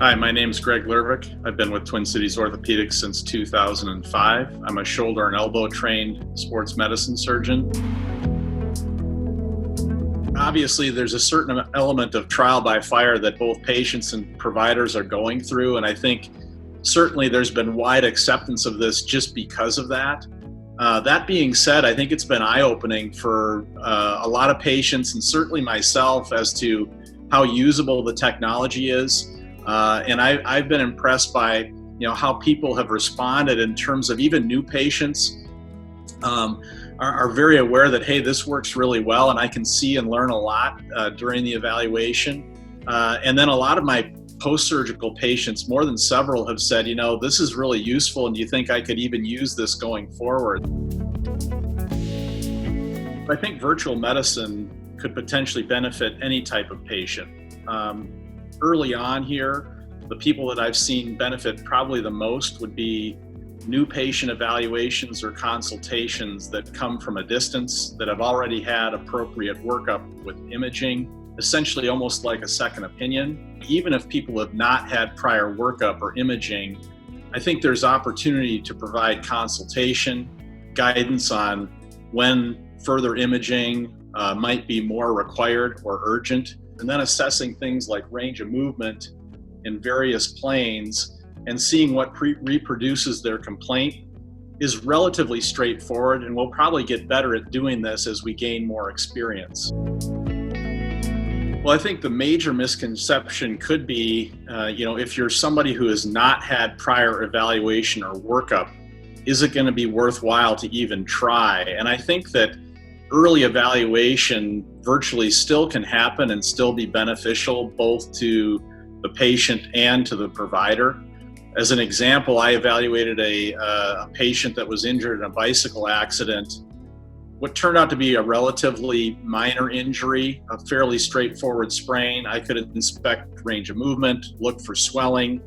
Hi, my name is Greg Lervick. I've been with Cities Orthopedics since 2005. I'm a shoulder and elbow trained sports medicine surgeon. Obviously, there's a certain element of trial by fire that both patients and providers are going through, and I think certainly there's been wide acceptance of this just because of that. That being said, I think it's been eye-opening for a lot of patients and certainly myself as to how usable the technology is. And I've been impressed by how people have responded in terms of even new patients are very aware that, hey, this works really well and I can see and learn a lot during the evaluation. And then a lot of my post-surgical patients, more than several, have said, this is really useful and do you think I could even use this going forward? I think virtual medicine could potentially benefit any type of patient. Early on here, the people that I've seen benefit probably the most would be new patient evaluations or consultations that come from a distance that have already had appropriate workup with imaging, essentially almost like a second opinion. Even if people have not had prior workup or imaging, I think there's opportunity to provide consultation, guidance on when further imaging might be more required or urgent, and then assessing things like range of movement in various planes and seeing what reproduces their complaint is relatively straightforward, and we'll probably get better at doing this as we gain more experience. Well, I think the major misconception could be, if you're somebody who has not had prior evaluation or workup, is it going to be worthwhile to even try? And I think that early evaluation virtually still can happen and still be beneficial both to the patient and to the provider. As an example, I evaluated a patient that was injured in a bicycle accident. What turned out to be a relatively minor injury, a fairly straightforward sprain. I could inspect range of movement, look for swelling,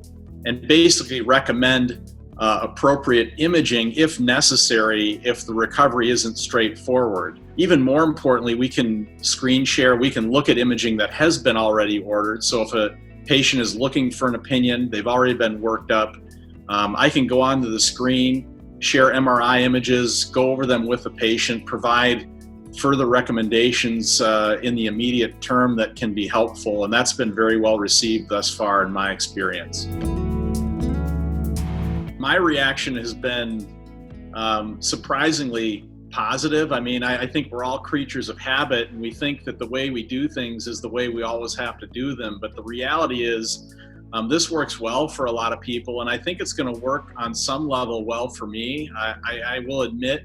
and basically recommend appropriate imaging if necessary if the recovery isn't straightforward. Even more importantly, we can screen share, we can look at imaging that has been already ordered. So if a patient is looking for an opinion, they've already been worked up, I can go onto the screen, share MRI images, go over them with the patient, provide further recommendations in the immediate term that can be helpful, and that's been very well received thus far in my experience. My reaction has been surprisingly positive. I mean, I think we're all creatures of habit, and we think that the way we do things is the way we always have to do them. But the reality is, this works well for a lot of people, and I think it's going to work on some level well for me. I will admit,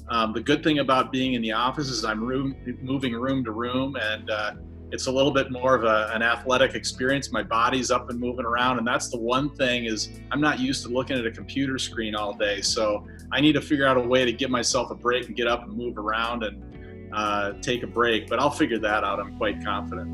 the good thing about being in the office is I'm moving room to room, and it's a little bit more of an athletic experience. My body's up and moving around, and that's the one thing is I'm not used to looking at a computer screen all day. So I need to figure out a way to give myself a break and get up and move around and take a break, but I'll figure that out. I'm quite confident.